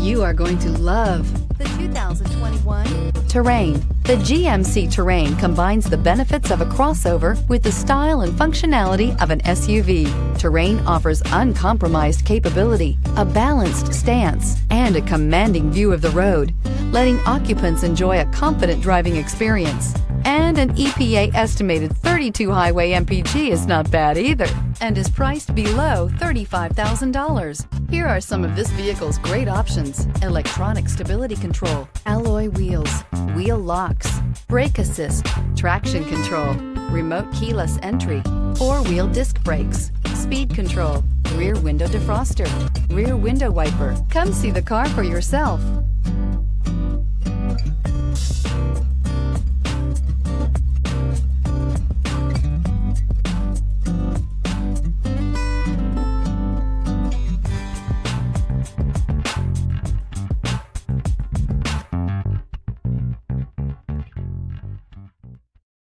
You are going to love the 2021 Terrain. The GMC Terrain combines the benefits of a crossover with the style and functionality of an SUV. Terrain offers uncompromised capability, a balanced stance, and a commanding view of the road, letting occupants enjoy a confident driving experience. And an EPA estimated 32 highway MPG is not bad either, and is priced below $35,000. Here are some of this vehicle's great options: electronic stability control, alloy wheels, wheel locks, brake assist, traction control, remote keyless entry, four-wheel disc brakes, speed control, rear window defroster, rear window wiper. Come see the car for yourself.